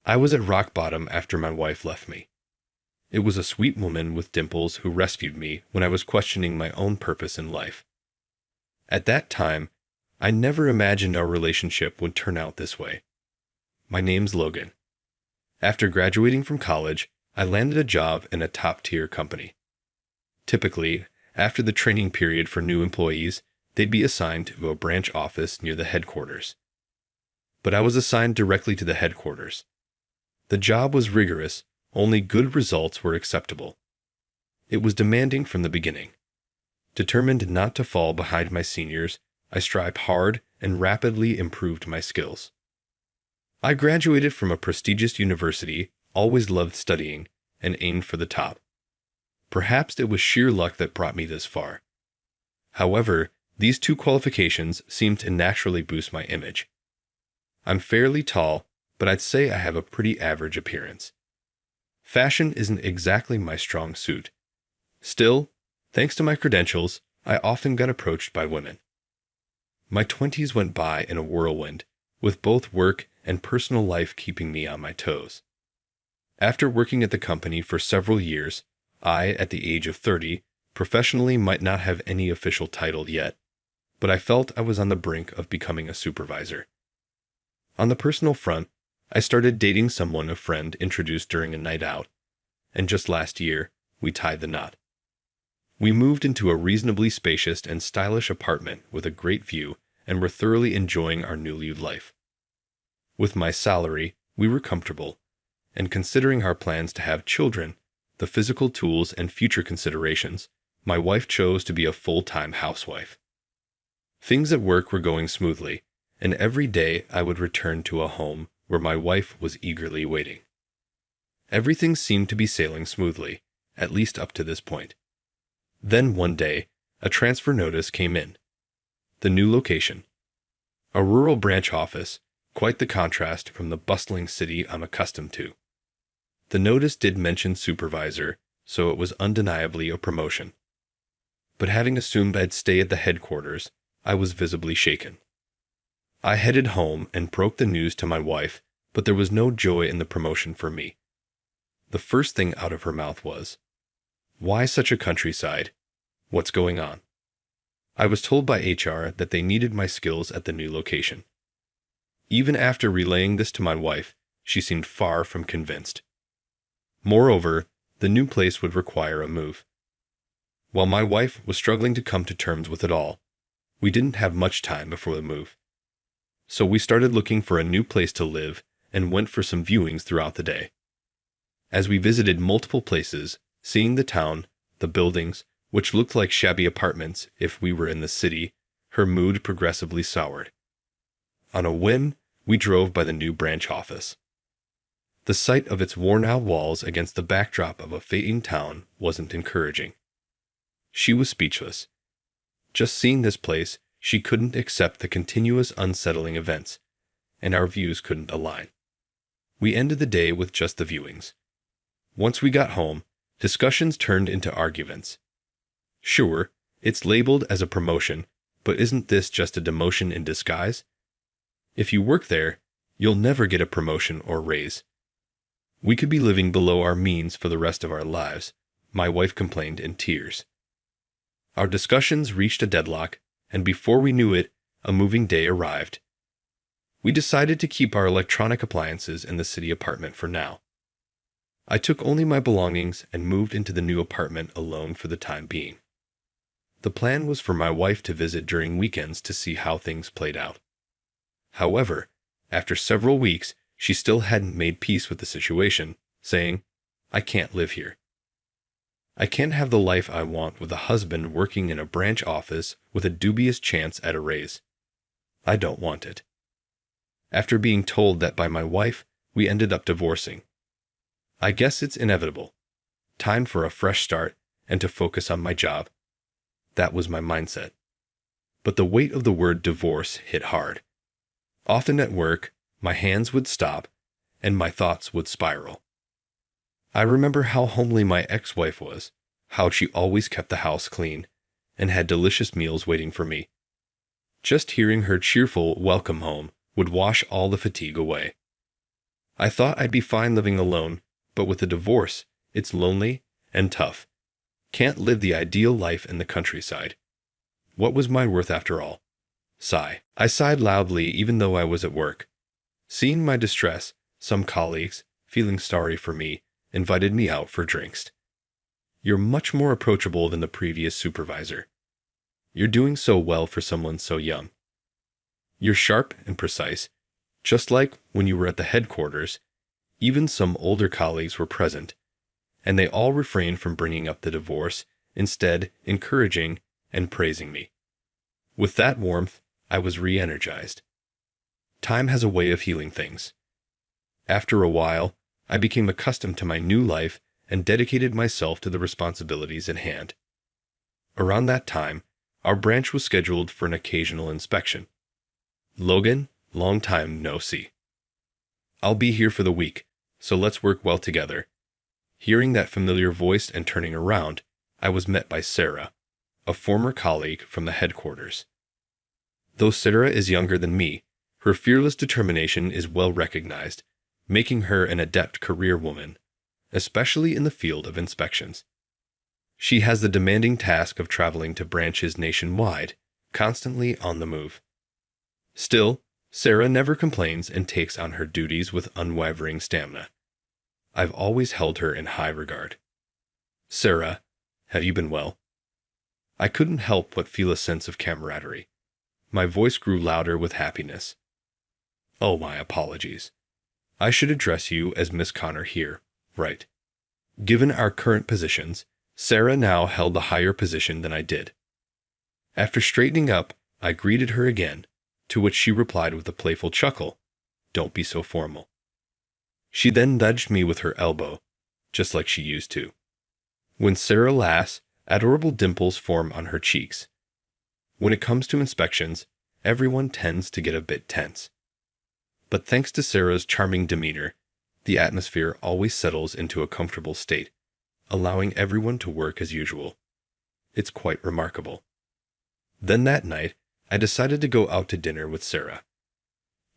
I was at rock bottom after my wife left me. It was a sweet woman with dimples who rescued me when I was questioning my own purpose in life. At that time, I never imagined our relationship would turn out this way. My name's Logan. After graduating from college, I landed a job in a top-tier company. Typically, after the training period for new employees, they'd be assigned to a branch office near the headquarters. But I was assigned directly to the headquarters. The job was rigorous, only good results were acceptable. It was demanding from the beginning. Determined not to fall behind my seniors, I strived hard and rapidly improved my skills. I graduated from a prestigious university, always loved studying, and aimed for the top. Perhaps it was sheer luck that brought me this far. However, these two qualifications seemed to naturally boost my image. I'm fairly tall, but I'd say I have a pretty average appearance. Fashion isn't exactly my strong suit. Still, thanks to my credentials, I often got approached by women. My 20s went by in a whirlwind, with both work and personal life keeping me on my toes. After working at the company for several years, I, at the age of 30, professionally might not have any official title yet, but I felt I was on the brink of becoming a supervisor. On the personal front, I started dating someone a friend introduced during a night out, and just last year, we tied the knot. We moved into a reasonably spacious and stylish apartment with a great view and were thoroughly enjoying our newly life. With my salary, we were comfortable, and considering our plans to have children, the physical tools and future considerations, my wife chose to be a full-time housewife. Things at work were going smoothly, and every day I would return to a home where my wife was eagerly waiting. Everything seemed to be sailing smoothly, at least up to this point. Then one day, a transfer notice came in. The new location. A rural branch office, quite the contrast from the bustling city I'm accustomed to. The notice did mention supervisor, so it was undeniably a promotion. But having assumed I'd stay at the headquarters, I was visibly shaken. I headed home and broke the news to my wife, but there was no joy in the promotion for me. The first thing out of her mouth was, "Why such a countryside? What's going on?" I was told by HR that they needed my skills at the new location. Even after relaying this to my wife, she seemed far from convinced. Moreover, the new place would require a move. While my wife was struggling to come to terms with it all, we didn't have much time before the move. So we started looking for a new place to live and went for some viewings throughout the day. As we visited multiple places, seeing the town, the buildings, which looked like shabby apartments if we were in the city, her mood progressively soured. On a whim, we drove by the new branch office. The sight of its worn-out walls against the backdrop of a fading town wasn't encouraging. She was speechless. Just seeing this place, she couldn't accept the continuous unsettling events, and our views couldn't align. We ended the day with just the viewings. Once we got home, discussions turned into arguments. Sure, it's labeled as a promotion, but isn't this just a demotion in disguise? If you work there, you'll never get a promotion or raise. We could be living below our means for the rest of our lives, my wife complained in tears. Our discussions reached a deadlock, and before we knew it, a moving day arrived. We decided to keep our electronic appliances in the city apartment for now. I took only my belongings and moved into the new apartment alone for the time being. The plan was for my wife to visit during weekends to see how things played out. However, after several weeks, she still hadn't made peace with the situation, saying, "I can't live here. I can't have the life I want with a husband working in a branch office with a dubious chance at a raise. I don't want it." After being told that by my wife, we ended up divorcing. I guess it's inevitable. Time for a fresh start and to focus on my job. That was my mindset. But the weight of the word divorce hit hard. Often at work, my hands would stop and my thoughts would spiral. I remember how homely my ex-wife was, how she always kept the house clean, and had delicious meals waiting for me. Just hearing her cheerful welcome home would wash all the fatigue away. I thought I'd be fine living alone, but with a divorce, it's lonely and tough. Can't live the ideal life in the countryside. What was my worth after all? Sigh. I sighed loudly even though I was at work. Seeing my distress, some colleagues, feeling sorry for me, invited me out for drinks. You're much more approachable than the previous supervisor. You're doing so well for someone so young. You're sharp and precise, just like when you were at the headquarters. Even some older colleagues were present, and they all refrained from bringing up the divorce, instead encouraging and praising me. With that warmth, I was re-energized. Time has a way of healing things. After a while, I became accustomed to my new life and dedicated myself to the responsibilities at hand. Around that time, our branch was scheduled for an occasional inspection. Logan, long time no see. I'll be here for the week, so let's work well together. Hearing that familiar voice and turning around, I was met by Sarah, a former colleague from the headquarters. Though Sarah is younger than me, her fearless determination is well recognized, making her an adept career woman, especially in the field of inspections. She has the demanding task of traveling to branches nationwide, constantly on the move. Still, Sarah never complains and takes on her duties with unwavering stamina. I've always held her in high regard. Sarah, have you been well? I couldn't help but feel a sense of camaraderie. My voice grew louder with happiness. Oh, my apologies. I should address you as Miss Connor here, right? Given our current positions, Sarah now held a higher position than I did. After straightening up, I greeted her again, to which she replied with a playful chuckle, "Don't be so formal." She then nudged me with her elbow, just like she used to. When Sarah laughs, adorable dimples form on her cheeks. When it comes to inspections, everyone tends to get a bit tense. But thanks to Sarah's charming demeanor, the atmosphere always settles into a comfortable state, allowing everyone to work as usual. It's quite remarkable. Then that night, I decided to go out to dinner with Sarah.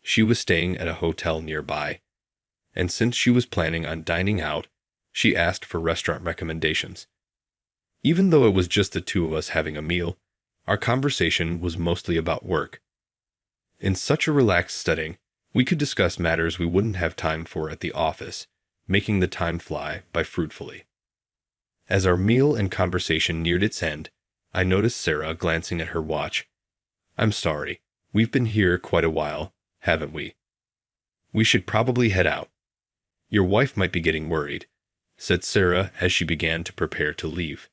She was staying at a hotel nearby, and since she was planning on dining out, she asked for restaurant recommendations. Even though it was just the two of us having a meal, our conversation was mostly about work. In such a relaxed setting, we could discuss matters we wouldn't have time for at the office, making the time fly by fruitfully. As our meal and conversation neared its end, I noticed Sarah glancing at her watch. "I'm sorry, we've been here quite a while, haven't we? We should probably head out. Your wife might be getting worried," said Sarah as she began to prepare to leave.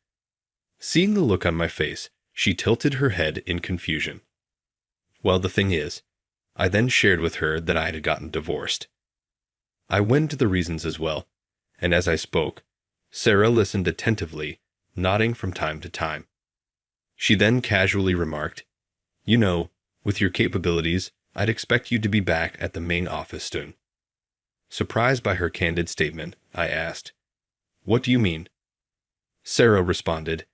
Seeing the look on my face, she tilted her head in confusion. Well, the thing is, I then shared with her that I had gotten divorced. I went into the reasons as well, and as I spoke, Sarah listened attentively, nodding from time to time. She then casually remarked, "You know, with your capabilities, I'd expect you to be back at the main office soon." Surprised by her candid statement, I asked, "What do you mean?" Sarah responded,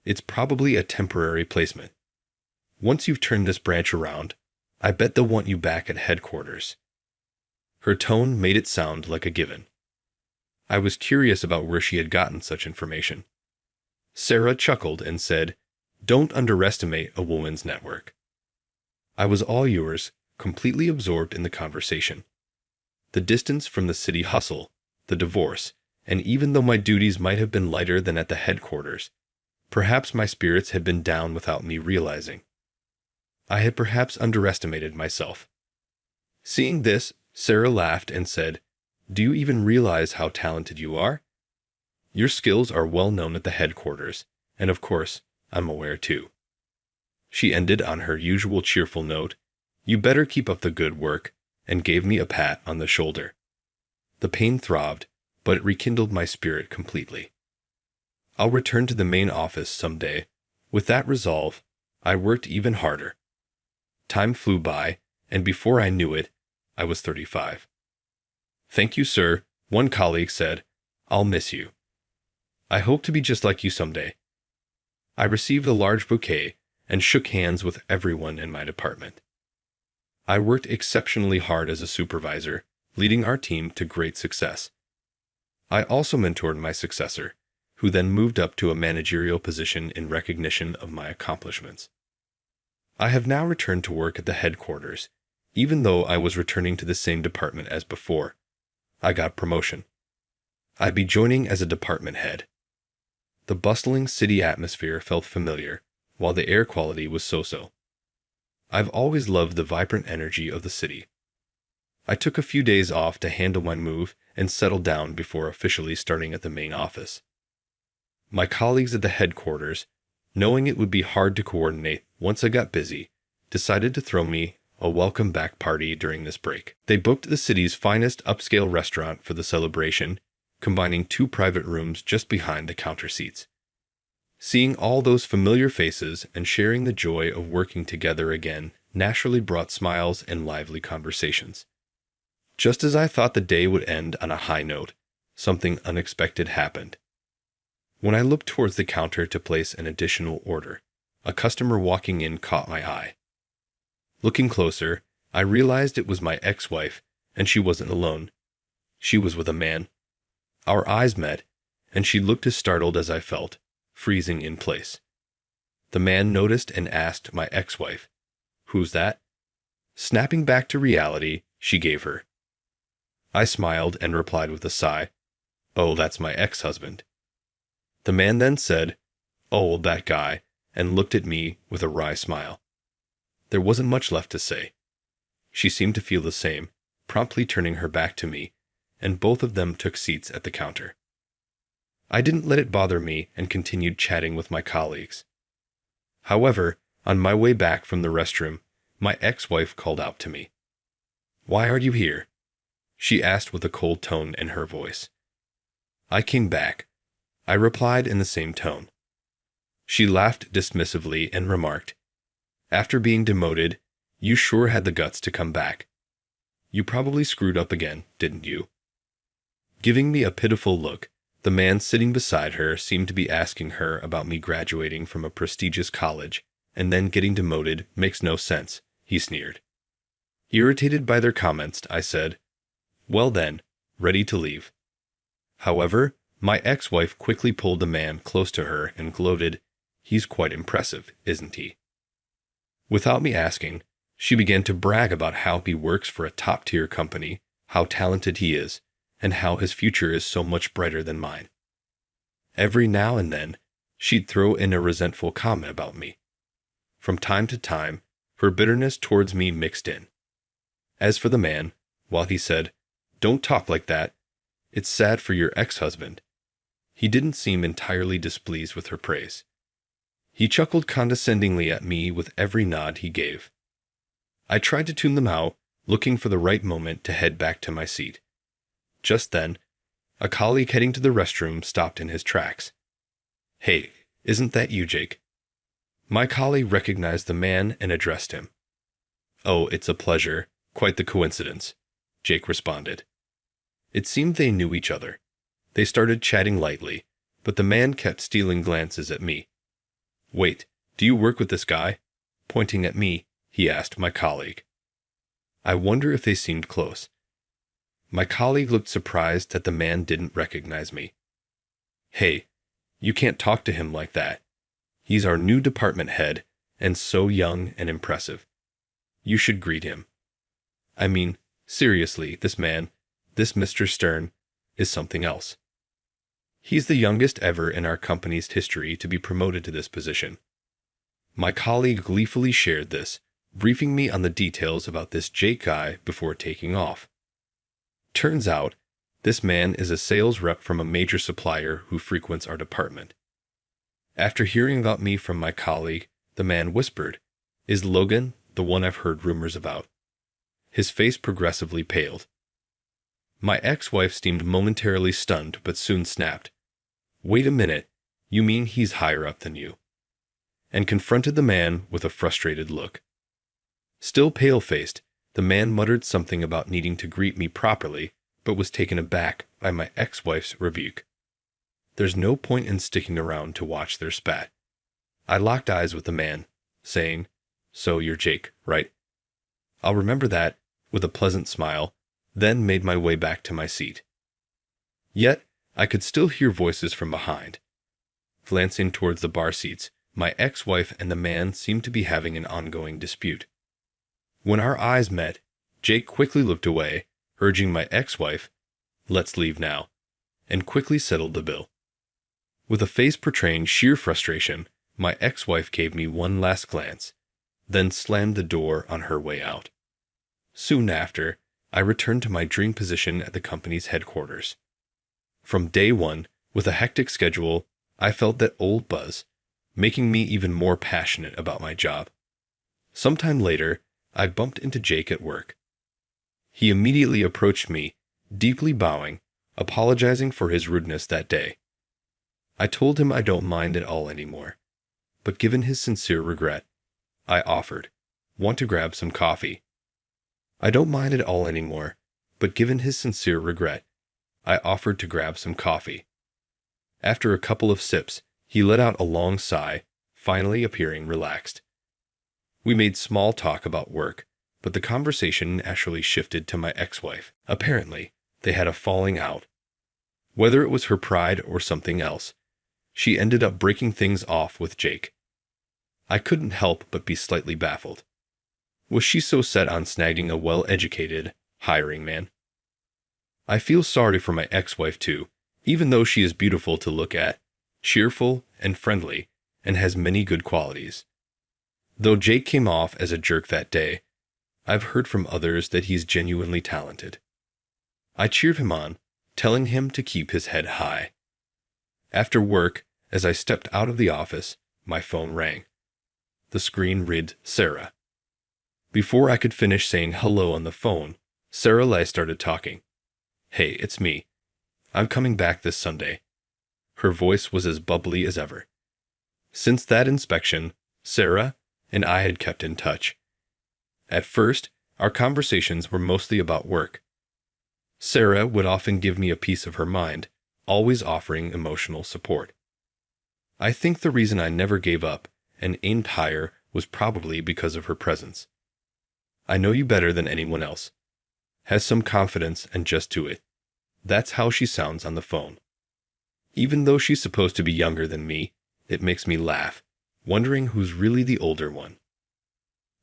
"It's probably a temporary placement. Once you've turned this branch around, I bet they'll want you back at headquarters." Her tone made it sound like a given. I was curious about where she had gotten such information. Sarah chuckled and said, "Don't underestimate a woman's network." I was all yours, completely absorbed in the conversation. The distance from the city hustle, the divorce, and even though my duties might have been lighter than at the headquarters, perhaps my spirits had been down without me realizing. I had perhaps underestimated myself. Seeing this, Sarah laughed and said, "Do you even realize how talented you are? Your skills are well known at the headquarters, and of course, I'm aware too." She ended on her usual cheerful note, "You better keep up the good work," and gave me a pat on the shoulder. The pain throbbed, but it rekindled my spirit completely. I'll return to the main office someday. With that resolve, I worked even harder. Time flew by, and before I knew it, I was 35. "Thank you, sir," one colleague said. "I'll miss you. I hope to be just like you someday." I received a large bouquet and shook hands with everyone in my department. I worked exceptionally hard as a supervisor, leading our team to great success. I also mentored my successor, who then moved up to a managerial position in recognition of my accomplishments. I have now returned to work at the headquarters, even though I was returning to the same department as before. I got promotion. I'd be joining as a department head. The bustling city atmosphere felt familiar, while the air quality was so-so. I've always loved the vibrant energy of the city. I took a few days off to handle my move and settle down before officially starting at the main office. My colleagues at the headquarters, knowing it would be hard to coordinate once I got busy, decided to throw me a welcome back party during this break. They booked the city's finest upscale restaurant for the celebration, combining 2 private rooms just behind the counter seats. Seeing all those familiar faces and sharing the joy of working together again naturally brought smiles and lively conversations. Just as I thought the day would end on a high note, something unexpected happened. When I looked towards the counter to place an additional order, a customer walking in caught my eye. Looking closer, I realized it was my ex-wife, and she wasn't alone. She was with a man. Our eyes met, and she looked as startled as I felt, freezing in place. The man noticed and asked my ex-wife, "Who's that?" Snapping back to reality, she gave her. I smiled and replied with a sigh, "Oh, that's my ex-husband." The man then said, "Oh, that guy," and looked at me with a wry smile. There wasn't much left to say. She seemed to feel the same, promptly turning her back to me, and both of them took seats at the counter. I didn't let it bother me and continued chatting with my colleagues. However, on my way back from the restroom, my ex-wife called out to me. "Why are you here?" she asked with a cold tone in her voice. "I came back," I replied in the same tone. She laughed dismissively and remarked, "After being demoted, you sure had the guts to come back. You probably screwed up again, didn't you?" Giving me a pitiful look, the man sitting beside her seemed to be asking her about me graduating from a prestigious college and then getting demoted makes no sense, he sneered. Irritated by their comments, I said, "Well then, ready to leave." However, my ex-wife quickly pulled the man close to her and gloated, "He's quite impressive, isn't he?" Without me asking, she began to brag about how he works for a top-tier company, how talented he is, and how his future is so much brighter than mine. Every now and then, she'd throw in a resentful comment about me. From time to time, her bitterness towards me mixed in. As for the man, while he said, "Don't talk like that. It's sad for your ex-husband," he didn't seem entirely displeased with her praise. He chuckled condescendingly at me with every nod he gave. I tried to tune them out, looking for the right moment to head back to my seat. Just then, a colleague heading to the restroom stopped in his tracks. "Hey, isn't that you, Jake?" My colleague recognized the man and addressed him. "Oh, it's a pleasure. Quite the coincidence," Jake responded. It seemed they knew each other. They started chatting lightly, but the man kept stealing glances at me. "Wait, do you work with this guy?" Pointing at me, he asked my colleague. I wonder if they seemed close. My colleague looked surprised that the man didn't recognize me. "Hey, you can't talk to him like that. He's our new department head, and so young and impressive. You should greet him. I mean, seriously, this man, this Mr. Stern, is something else. He's the youngest ever in our company's history to be promoted to this position." My colleague gleefully shared this, briefing me on the details about this Jake guy before taking off. Turns out, this man is a sales rep from a major supplier who frequents our department. After hearing about me from my colleague, the man whispered, "Is Logan the one I've heard rumors about?" His face progressively paled. My ex-wife seemed momentarily stunned but soon snapped, "Wait a minute, you mean he's higher up than you?" And confronted the man with a frustrated look. Still pale-faced, the man muttered something about needing to greet me properly, but was taken aback by my ex-wife's rebuke. There's no point in sticking around to watch their spat. I locked eyes with the man, saying, "So you're Jake, right?" "I'll remember that," with a pleasant smile, then made my way back to my seat. Yet, I could still hear voices from behind. Glancing towards the bar seats, my ex-wife and the man seemed to be having an ongoing dispute. When our eyes met, Jake quickly looked away, urging my ex-wife, "Let's leave now," and quickly settled the bill. With a face portraying sheer frustration, my ex-wife gave me one last glance, then slammed the door on her way out. Soon after, I returned to my dream position at the company's headquarters. From day one, with a hectic schedule, I felt that old buzz, making me even more passionate about my job. Sometime later, I bumped into Jake at work. He immediately approached me, deeply bowing, apologizing for his rudeness that day. I told him I don't mind at all anymore, but given his sincere regret, I offered, "Want to grab some coffee?" I don't mind at all anymore, but given his sincere regret, I offered to grab some coffee. After a couple of sips, he let out a long sigh, finally appearing relaxed. We made small talk about work, but the conversation naturally shifted to my ex-wife. Apparently, they had a falling out. Whether it was her pride or something else, she ended up breaking things off with Jake. I couldn't help but be slightly baffled. Was she so set on snagging a well-educated, hiring man? I feel sorry for my ex-wife too, even though she is beautiful to look at, cheerful and friendly, and has many good qualities. Though Jake came off as a jerk that day, I've heard from others that he's genuinely talented. I cheered him on, telling him to keep his head high. After work, as I stepped out of the office, my phone rang. The screen read Sarah. Before I could finish saying hello on the phone, Sarah Lai started talking. "Hey, it's me. I'm coming back this Sunday." Her voice was as bubbly as ever. Since that inspection, Sarah and I had kept in touch. At first, our conversations were mostly about work. Sarah would often give me a piece of her mind, always offering emotional support. I think the reason I never gave up and aimed higher was probably because of her presence. "I know you better than anyone else. Has some confidence and just do it." That's how she sounds on the phone. Even though she's supposed to be younger than me, it makes me laugh, wondering who's really the older one.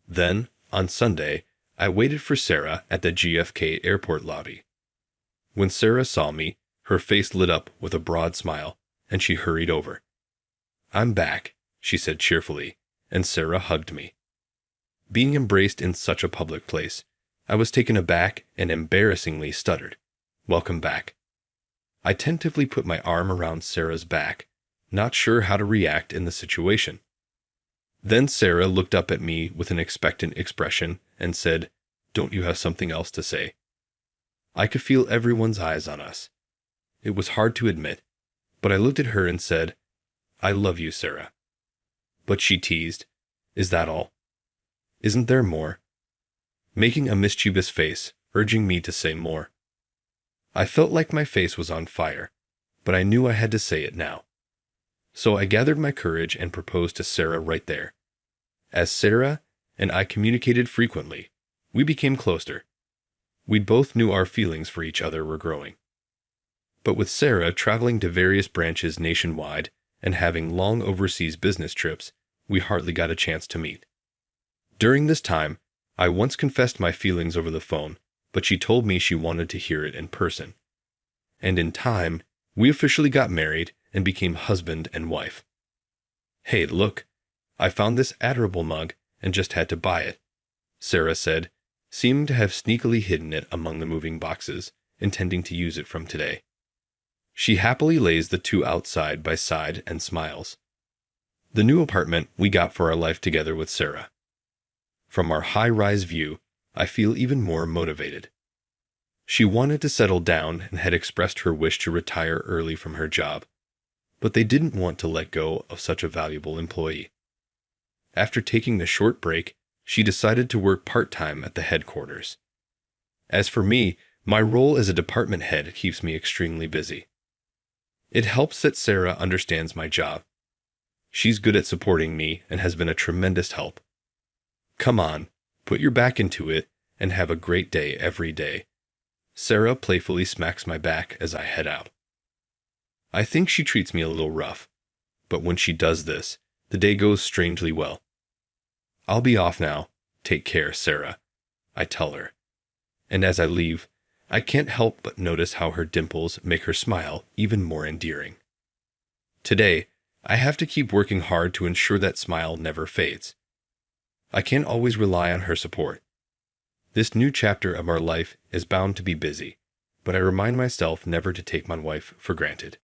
Then, on Sunday, I waited for Sarah at the GFK airport lobby. When Sarah saw me, her face lit up with a broad smile, and she hurried over. "I'm back," she said cheerfully, and Sarah hugged me. Being embraced in such a public place, I was taken aback and embarrassingly stuttered, "Welcome back." I tentatively put my arm around Sarah's back, not sure how to react in the situation. Then Sarah looked up at me with an expectant expression and said, "Don't you have something else to say?" I could feel everyone's eyes on us. It was hard to admit, but I looked at her and said, "I love you, Sarah." But she teased, "Is that all? Isn't there more?" making a mischievous face, urging me to say more. I felt like my face was on fire, but I knew I had to say it now. So I gathered my courage and proposed to Sarah right there. As Sarah and I communicated frequently, we became closer. We both knew our feelings for each other were growing. But with Sarah traveling to various branches nationwide and having long overseas business trips, we hardly got a chance to meet. During this time, I once confessed my feelings over the phone, but she told me she wanted to hear it in person. And in time, we officially got married and became husband and wife. "Hey, look, I found this adorable mug and just had to buy it," Sarah said, seeming to have sneakily hidden it among the moving boxes, intending to use it from today. She happily lays the two out side by side and smiles. The new apartment we got for our life together with Sarah. From our high-rise view, I feel even more motivated. She wanted to settle down and had expressed her wish to retire early from her job, but they didn't want to let go of such a valuable employee. After taking a short break, she decided to work part-time at the headquarters. As for me, my role as a department head keeps me extremely busy. It helps that Sarah understands my job. She's good at supporting me and has been a tremendous help. "Come on, put your back into it, and have a great day every day," Sarah playfully smacks my back as I head out. I think she treats me a little rough, but when she does this, the day goes strangely well. I'll be off now. Take care, Sarah, I tell her. And as I leave, I can't help but notice how her dimples make her smile even more endearing. Today, I have to keep working hard to ensure that smile never fades. I can't always rely on her support. This new chapter of our life is bound to be busy, but I remind myself never to take my wife for granted.